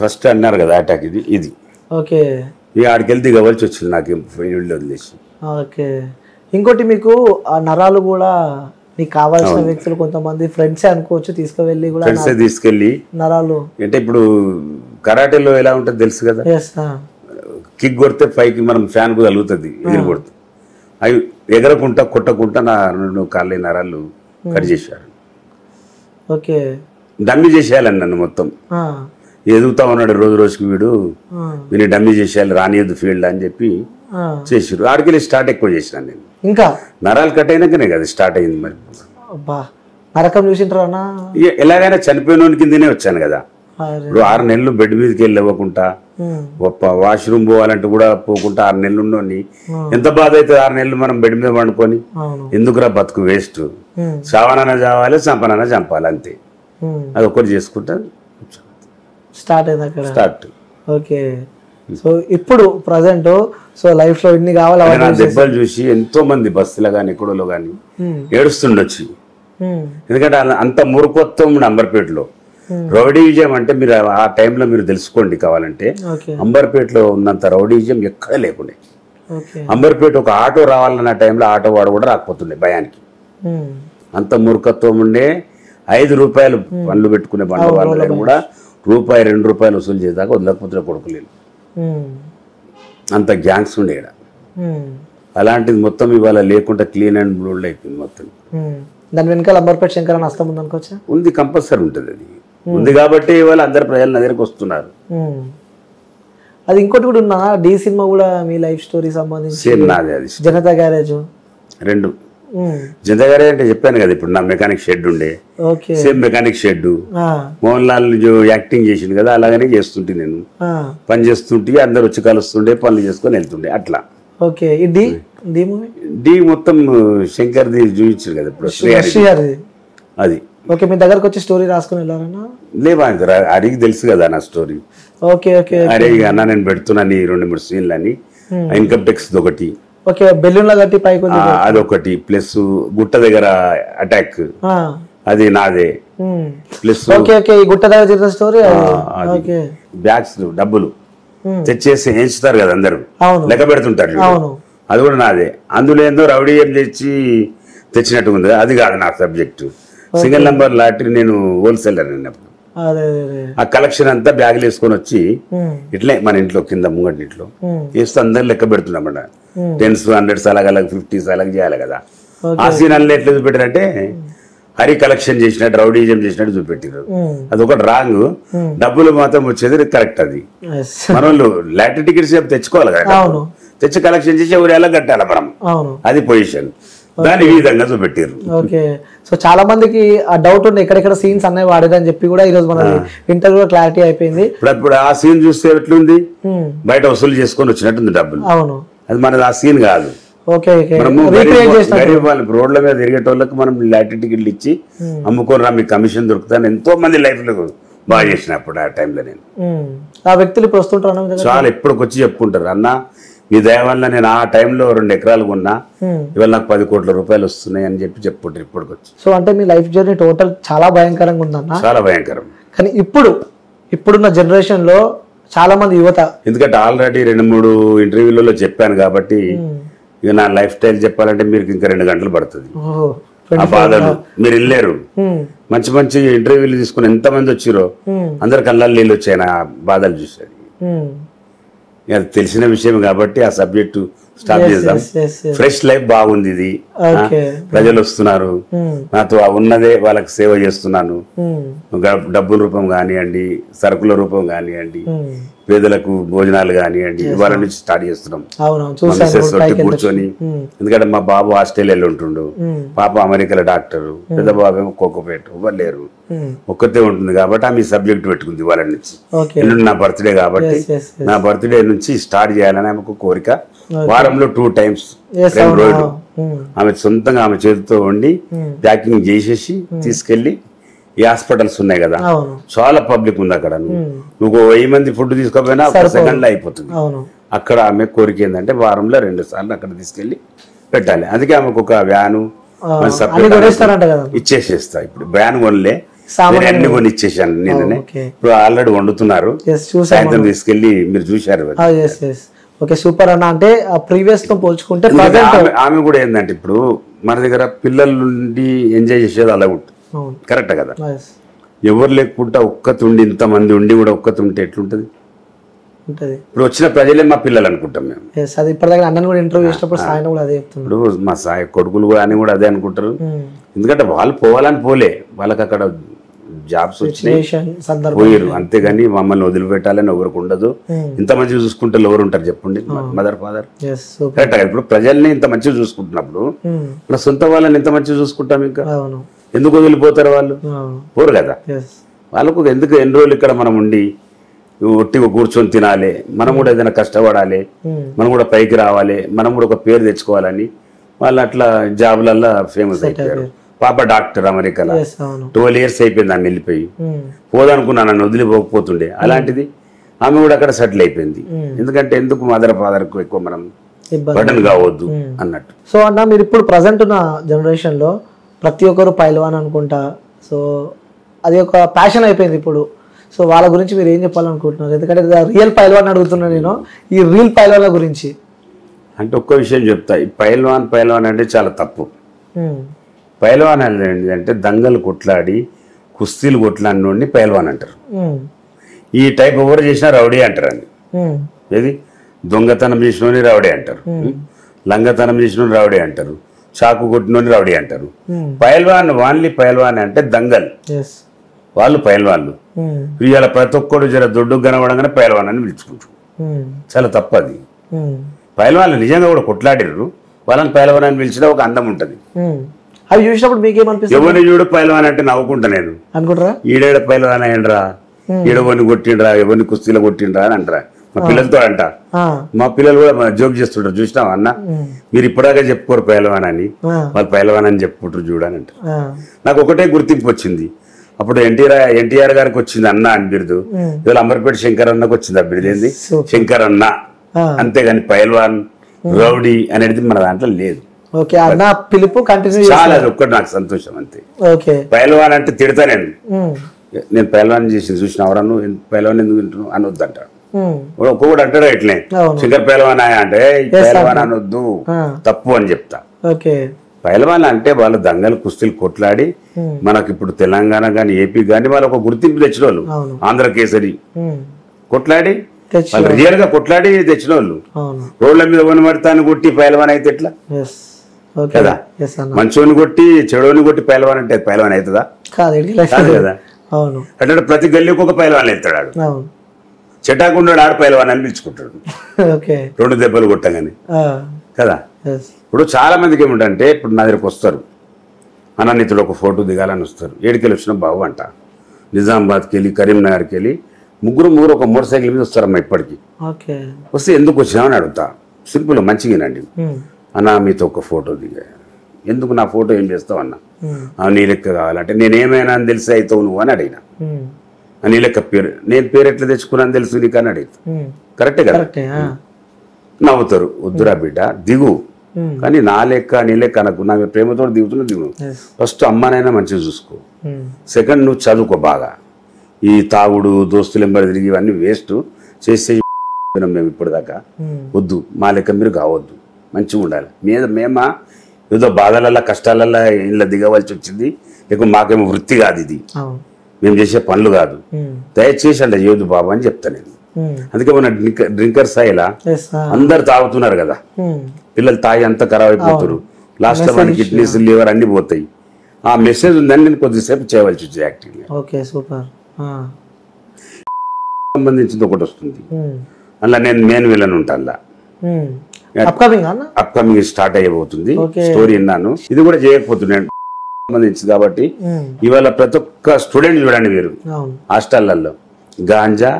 First అన్నారు కదా attack ఇది ఓకే. ఇక ఆడికి వెళ్తే ఇవ్వాల్సి వచ్చింది నాకు ఫైనల్ వదిలేసి. ఓకే. ఇంకోటి మీకు ఆ నరాలు కూడా మీకు కావాల్సిన వ్యక్తులు కొంతమంది ఫ్రెండ్సే అనుకోవచ్చు తీసుకువెళ్ళి కూడా ఫ్రెండ్సే తీసుకెళ్ళి నరాలు అంటే ఇప్పుడు కరాటేలో ఎలా ఉంటుంది తెలుసు కదా, కిక్ కొడితే పైకి మనం ఫ్యాన్ కు తగులుతుంది ఎగిరి కొడుతుంది, అవి ఎగరకుంటా కొట్టకుండా నా 2 కాళ్ళ నరాలు కట్ చేశారు. ఓకే. డమ్మి చేసేయాలని నన్ను మొత్తం ఎదుగుతా ఉన్నాడు రోజు రోజుకి వీని డమ్మి చేసేయాలి రానియద్దు ఫీల్డ్ అని చెప్పి చేసారు. ఆడికెళ్ళి స్టార్ట్ ఎక్కువ చేసినాను నేను. ఇంకా నరాలు కట్ అయినాకనే కదా స్టార్ట్ అయింది. మరి నరకం చూసింటారా? ఎలాగైనా చనిపోయిన కిందనే వచ్చాను కదా. ఇప్పుడు 6 నెలలు బెడ్ మీదకి వెళ్ళి ఇవ్వకుండా వాష్రూమ్ పోవాలంటే కూడా పోకుండా 6 నెలలు ఉన్నోని ఎంత బాధ అవుతుంది. 6 నెలలు మనం బెడ్ మీద పండుకొని ఎందుకురా బతుకు వేస్ట్, చావనన్నా చావాలి చంపనన్నా చంపాలి అంతే. అది ఒక్కటి చేసుకుంటా స్టార్ట్ అయింది అక్కడ స్టార్ట్. ఓకే. సో ఇప్పుడు ప్రజెంట్ సో లైఫ్ లో ఇన్ని కావాలి. దెబ్బలు చూసి ఎంతో మంది బస్సులో కానీ ఎక్కడోలో కానీ ఏడుస్తుండొచ్చు. ఎందుకంటే అంత మురుకొత్తం అంబర్పేటలో రౌడీ విజయం అంటే మీరు ఆ టైంలో మీరు తెలుసుకోండి కావాలంటే. అంబర్పేటలో ఉన్నంత రౌడీ విజయం ఎక్కడ లేకుండే. అంబర్పేట ఒక ఆటో రావాలన్న టైంలో ఆటో వాడు కూడా రాకపోతుండే భయానికి. అంత మూర్ఖత్వం ఉండే. 5 రూపాయలు పనులు పెట్టుకునే బండ్ల వాళ్ళ కూడా ₹1, ₹2 వసూలు చేసేదాకా వదలకపోతే కొడుకులేను. అంత గ్యాంగ్స్ ఉండే ఇక్కడ. అలాంటిది మొత్తం ఇవాళ లేకుండా క్లీన్ అండ్ బ్లూడ్ అయిపోయింది మొత్తం. దాని వెనకాల అంబర్పేట శంకరన్న హస్తం ఉంది అనుకోవచ్చా? ఉంది, కంపల్సరీ ఉంటుంది. అది ఉంది కాబట్టి ఇవాళ అందరు ప్రజలు నా దగ్గరకు వస్తున్నారు. అది ఇంకోటి కూడా ఉన్నా డి సినిమా కూడా మీ లైఫ్ స్టోరీ సంబంధించి సేమ్ నాదే. అది జనతా గ్యారేజ్ 2 జనతా గ్యారేజ్ అంటే చెప్పాను కదా ఇప్పుడు నా మెకానిక్ షెడ్ ఉండే. Same mechanic shed Mohan Lal acting చేసిండు కదా అలాగనే చేస్తుంటే నేను పని చేస్తుంటే అందరు వచ్చి కలుస్తుండే పనులు చేసుకొని వెళ్తుండే అట్లా. ఓకే. డి మొత్తం శంకర్ది చూపించారు కదా ఇప్పుడు అది. ఓకే. మీ దగ్గరకు వచ్చి స్టోరీ రాసుకుని వెళ్ళారన్నా? లేవా అడిగి తెలుసు కదా నా స్టోరీ. ఓకే. ఓకే. అరే అన్న నేను పెడుతున్నాను 2-3 సీన్లు అని. ఇన్కమ్ ట్యాక్స్ ఒకటి, ఓకే, బెలూన్ల కట్టి పైకి అదొకటి, ప్లస్ గుట్ట దగ్గర అటాక్ అది నాదే. ప్లస్ గుట్ట దగ్గర స్టోరీ బ్యాగ్స్ డబ్బులు తెచ్చేసి ఎంచుతారు కదా అందరు లెక్క పెడుతుంటారు, అది కూడా నాదే. అందులో ఏందో రౌడీ ఏం తెచ్చి తెచ్చినట్టు ఉంది, అది కాదు నా సబ్జెక్టు. సింగిల్ నెంబర్ లాటరీ నేను హోల్సేలర్ అన్నప్పుడు ఆ కలెక్షన్ అంతా బ్యాగులు వేసుకొని వచ్చి ఇట్లే మన ఇంట్లో కింద ముంగటి ఇంట్లో వేస్తూ అందరు లెక్క పెడుతున్నామట. 10s 100s అలాగ 50s అలాగ చేయాలి కదా. ఆ సీన్ అన్నీ ఎట్లా చూపెట్టారంటే హరి కలెక్షన్ చేసినట్టు రౌడీజం చేసినట్టు చూపెట్టారు. అది ఒకటి రాంగ్, డబ్బులు మాత్రం వచ్చేది కరెక్ట్. అది మన వాళ్ళు లాటరీ టికెట్స్ తెచ్చుకోవాలి కదా, తెచ్చి కలెక్షన్ చేసి ఎవరు ఎలా కట్టాలి మనం, అది పొజిషన్. దాన్ని ఈ విధంగా చూపెట్టారు. ఓకే. సో చాలా మందికి ఆ డౌట్ ఉంది ఎక్కడెక్కడ సీన్స్ అన్నవి వాడేదని చెప్పి కూడా ఈ రోజు మన ఇంటర్వ్యూ క్లారిటీ అయిపోయింది. ఇప్పుడు ఆ సీన్ చూస్తే ఎట్లుంది, బయట వసూలు చేసుకొని వచ్చినట్టుంది డబ్బులు. అవును, అది మనది ఆ సీన్ కాదు. మనము గరీబ్ వాళ్ళు రోడ్ల మీద తిరిగేటోళ్ళకి మనం లాటరీ టికెట్లు ఇచ్చి అమ్ముకోరా మీకు కమిషన్ దొరుకుతాను ఎంతో మంది లైఫ్ లో బాగా చేసినప్పుడు ఆ టైంలో నేను. ఆ వ్యక్తులు ఇప్పుడు వస్తుంటారు చాలా ఎప్పటికి వచ్చి చెప్పుకుంటారు, అన్న మీ దయ వల్ల నేను ఆ టైంలో 2 ఎకరాలు కొన్నా, ఇవాళ నాకు 10 కోట్ల రూపాయలు వస్తున్నాయి అని చెప్పి చెప్పుకుంటారు ఇప్పటికి వచ్చి. సో అంటే మీ లైఫ్ జర్నీ టోటల్ చాలా భయంకరంగా ఉందన్న. చాలా భయంకరం. కానీ ఇప్పుడున్న జనరేషన్ లో చాలా మంది యువత, ఎందుకంటే ఆల్రెడీ 2-3 ఇంటర్వ్యూలలో చెప్పాను కాబట్టి ఇక నా లైఫ్ స్టైల్ చెప్పాలంటే మీరు ఇంకా 2 గంటలు పడుతుంది. ఆ బాధలు మీరు వెళ్ళారు, మంచి మంచి ఇంటర్వ్యూలు తీసుకుని ఎంతమంది వచ్చిరో అందరు కళ్ళల్లో నీళ్ళు వచ్చాయి నా బాధలు చూసేది. అది తెలిసిన విషయం కాబట్టి ఆ సబ్జెక్టు స్టార్ట్ చేద్దాం. ఫ్రెష్ లైఫ్ బాగుంది, ఇది ప్రజలు వస్తున్నారు నాతో, ఉన్నదే వాళ్ళకి సేవ చేస్తున్నాను. డబ్బుల రూపం కానివ్వండి, సరుకుల రూపం కానివ్వండి, పేదలకు భోజనాలు కానివ్వండి, ఇవాళ నుంచి స్టార్ట్ చేస్తున్నాం కూర్చొని. ఎందుకంటే మా బాబు ఆస్ట్రేలియాలో ఉంటుండు, పాప అమెరికాలో డాక్టరు, పెద్ద బాబు ఏమో కోకోపేట, ఎవరు లేరు, ఒక్కతే ఉంటుంది కాబట్టి ఆమె సబ్జెక్ట్ పెట్టుకుంది ఇవాళ నుంచి. ఎల్లుండి నా బర్త్డే కాబట్టి నా బర్త్డే నుంచి స్టార్ట్ చేయాలని ఆమెకు కోరిక. వారంలో 2 times రోజు ఆమె సొంతంగా ఆమె చేతితో వండి ప్యాకింగ్ చేసేసి తీసుకెళ్లి ఈ హాస్పిటల్స్ ఉన్నాయి కదా, చాలా పబ్లిక్ ఉంది అక్కడ, నువ్వు 1000 మంది ఫుడ్ తీసుకోపోయినా 1 సెకండ్ లో అయిపోతుంది. అక్కడ ఆమె కోరిక ఏంటంటే వారంలో 2 సార్లు అక్కడ తీసుకెళ్లి పెట్టాలి. అందుకే ఆమెకు ఒక వ్యాను ఇచ్చేసేస్తా. ఇప్పుడు వ్యాన్ కొనలే, సామాన్లు అన్ని కొని ఇచ్చేసాను నేననే. ఓకే ఇప్పుడు ఆల్రెడీ వండుతున్నారు, చూసాను సాయంత్రం తీసుకెళ్లి మీరు చూశారు. ఓకే సూపర్ అన్న. అంటే ప్రీవియస్ తో పోల్చుకుంటే ఆమె కూడా ఏంటంటే ఇప్పుడు మన దగ్గర పిల్లల నుండి ఎంజాయ్ చేసేది అలా ఉంటుంది, కరెక్ట్ కదా. ఎవరు లేకుండా ఒక్కతుండి ఇంతమంది ఉండి కూడా ఒక్కతుంటే ఎట్లుంటది? ఇప్పుడు వచ్చిన ప్రజలే మా పిల్లలు అనుకుంటాం మేము. అది ఇప్పటిదాకా అన్నను కూడా ఇంటర్వ్యూ చేసినప్పుడు సాయం కూడా అదే చెప్తున్నాడు. ఇప్పుడు మా సాయి కొడుకులు కూడా అని కూడా అదే అనుకుంటారు, ఎందుకంటే వాళ్ళు పోవాలని పోలే, వాళ్ళకి అక్కడ జాబ్స్ వచ్చినాయి పోయారు, అంతేగాని మమ్మల్ని వదిలిపెట్టాలని ఎవరికి ఉండదు. ఇంత మంచిగా చూసుకుంటే ఎవరు ఉంటారు చెప్పండి, మదర్ ఫాదర్, కరెక్ట్. ఇప్పుడు ప్రజల్ని ఇంత మంచిగా చూసుకుంటున్నప్పుడు మన సొంత వాళ్ళని ఇంత మంచిగా చూసుకుంటాం, ఇంకా ఎందుకు వదిలిపోతారు వాళ్ళు? పోరు కదా. వాళ్ళకు ఎందుకు ఎన్ని రోజులు ఇక్కడ మనం ఉండి ఒట్టిగా కూర్చొని తినాలి, మనం కూడా ఏదైనా కష్టపడాలి, మనం కూడా పైకి రావాలి, మనం కూడా ఒక పేరు తెచ్చుకోవాలని వాళ్ళు అట్లా జాబ్లల్లో ఫేమస్ అయిపోయారు. పాప డాక్టర్ అమెరికాలో 12 years అయిపోయింది ఆమె వెళ్ళిపోయి, పోదనుకున్నాను నన్ను వదిలిపోకపోతుండే, అలాంటిది ఆమె కూడా అక్కడ సెటిల్ అయిపోయింది. ఎందుకంటే ఎందుకు మదర్ ఫాదర్ కు ఎక్కువ మనం బర్డన్ కావద్దు అన్నట్టు. సో అన్న మీరు ఇప్పుడు ప్రజెంట్ ఉన్న జనరేషన్ లో ప్రతి ఒక్కరు పైల్వాన్ అనుకుంటా, సో అది ఒక ప్యాషన్ అయిపోయింది ఇప్పుడు. సో వాళ్ళ గురించి మీరు ఏం చెప్పాలనుకుంటున్నారు? ఎందుకంటే రియల్ పైల్వాన్ అడుగుతున్నా నేను, ఈ రియల్ పైల్వాన్ల గురించి. అంటే ఒక్క విషయం చెప్తా, ఈ పైల్వాన్ అంటే చాలా తప్పు. పైల్వాన్ అనేది అంటే దంగలు కొట్లాడి కుస్తీలు కొట్లాడినోడిని పైల్వాన్ అంటారు. ఈ టైప్ ఎవరు చేసినా రౌడీ అంటారు అండి. ఏది దొంగతనం చేసినోని రౌడీ అంటారు, లంగతనం చేసినోని రౌడీ అంటారు, చాకు కొట్టినోని రౌడీ అంటారు. పైల్వాన్ ఓన్లీ పైల్వాన్ అంటే దంగల్, వాళ్ళు పైల్వాన్లు. ఇవాళ ప్రతి ఒక్కడు జర దొడ్డు కనబడంగానే పైల్వాన్ అని పిలుచుకుంటారు, చాలా తప్పు అది. పైల్వాన్లు నిజంగా కూడా కొట్లాడిర్రు, వాళ్ళని పైల్వాన్ అని పిలిచినా ఒక అందం ఉంటది. అవి చూసినప్పుడు మీకేమనిపిస్తుంది? ఎవరిని చూడు పైల్వాన్ అంటే నవ్వుకుంటా నేను, అనుకుంటారా ఈడేడ పైల్వాన్ అయ్యండ్రా, ఈడవని కొట్టిండ్రా, ఎవరిని కుస్తీలో కొట్టిండ్రా అని అంటారా మా పిల్లలతో అంట. మా పిల్లలు కూడా జోక్ చేస్తుంటారు, చూసినావా అన్న మీరు ఇప్పటిదాకా చెప్పుకోరు పైల్వాన్ అని, వాళ్ళు పైల్వాన్ అని చెప్పుకుంటారు చూడని అంటారు. నాకు ఒకటే గుర్తింపు వచ్చింది, అప్పుడు ఎన్టీఆర్ గారికి వచ్చింది అన్న అని బిరుదు, ఇవాళ అంబర్పేట శంకర్ అన్నకు వచ్చింది ఆ బిరుదు, ఏంది శంకర్ అన్న, అంతేగాని పైల్వాన్ రౌడీ అనేది మన దాంట్లో లేదు. చాలా, అది ఒక్కటి నాకు సంతోషం అంతే. పైల్వాన్ అంటే తిడతా నేను పైల్వాన్ చేసి చూసిన ఎవరన్నా పైల్వాన్ ఎందుకు తింటున్నావు అనొద్దంట. ఒక్కొక్కడు అంటాడు ఇట్లే శంకర్ పైల్వాన్ అంటే పైల్వాన్ అనొద్దు, తప్పు అని చెప్తా. పైల్వాన్ అంటే వాళ్ళు దంగలు కుస్తీలు కొట్లాడి మనకి ఇప్పుడు తెలంగాణ గాని ఏపీ గాని వాళ్ళు ఒక గుర్తింపు తెచ్చిన వాళ్ళు, ఆంధ్రకేసరి కొట్లాడి వాళ్ళు రియల్ గా కొట్లాడి తెచ్చిన వాళ్ళు. రోడ్ల మీద వనమడతాన్ని కొట్టి పైల్వాన్ అయితే ఎట్లా కదా, మంచోని కొట్టి చెడోని కొట్టి పైల్వాన్ అంటే పైల్వాన్ అవుతుందా? కాదు కదా. అంటే ప్రతి గల్లీకి ఒక పైల్వాన్ ఎత్తాడు, చెటాకున్నాడు ఆడు పైల్వాన్ అని పిలుచుకుంటాడు 2 దెబ్బలు కొట్టగానే కదా. ఇప్పుడు చాలా మందికి ఏమిటంటే ఇప్పుడు నా దగ్గరకు వస్తారు, అన్ననితుడు ఒక ఫోటో దిగాలని వస్తారు, ఏడుకెళ్ళి వచ్చిన బాబు అంట, నిజామాబాద్కి వెళ్ళి కరీంనగర్కి వెళ్ళి ముగ్గురు ఒక మోటార్ సైకిల్ మీద వస్తారమ్మా ఇప్పటికి. వస్తే ఎందుకు వచ్చినామని అడుగుతా, సింపుల్ మంచిగానండి అన్న మీతో ఒక ఫోటో దిగా, ఎందుకు నా ఫోటో ఏం చేస్తావు అన్న, నీ లెక్క కావాలంటే నేనేమైనా అని తెలిసి అవుతావు నువ్వు అని అడిగినా, నీ లెక్క పేరు నేను పేరు ఎట్లా తెచ్చుకున్నాను తెలుసు నీకు అని అడిగితే కరెక్టే కదా. నవ్వుతారు, వద్దురా బిడ్డ దిగు, కానీ నా లెక్క నీ లెక్క అనకు, నా ప్రేమతో దిగు. ఫస్ట్ అమ్మనైనా మంచిగా చూసుకో, సెకండ్ నువ్వు చదువుకో బాగా, ఈ తాగుడు దోస్తులు ఎంబడి తిరిగి ఇవన్నీ వేస్ట్ చేసే మేము ఇప్పటిదాకా వద్దు, మా లెక్క మీరు కావద్దు, మంచిగా ఉండాలి. మేమా ఏదో బాధలల్లా కష్టాలల్లా ఇళ్ళ దిగవలసి వచ్చింది, లేకపోతే మాకేమో వృత్తి కాదు ఇది, మేము చేసే పనులు కాదు, దయచేసి అలా చేయొద్దు బాబు అని చెప్తా నేను. అందుకే మన డ్రింకర్స్ అయ్యేలా అందరు తాగుతున్నారు కదా, పిల్లలు తాగి అంతా ఖరాబ్ అయిపోతారు, లాస్ట్ లో మన కిడ్నీస్ లివర్ అన్ని పోతాయి. ఆ మెసేజ్ ఉందని నేను కొద్దిసేపు చేయవలసి వచ్చింది యాక్టింగ్. సంబంధించింది ఒకటి వస్తుంది, అలా నేను మెయిన్ విలన్ ఉంటాను, అప్కమింగ్ స్టార్ట్ అయ్యబోతుంది స్టోరీ విన్నాను, ఇది కూడా చేయకపోతున్నాను సంబంధించింది కాబట్టి. ఇవాళ ప్రతి ఒక్క స్టూడెంట్ చూడండి మీరు హాస్టళ్లలో గాంజా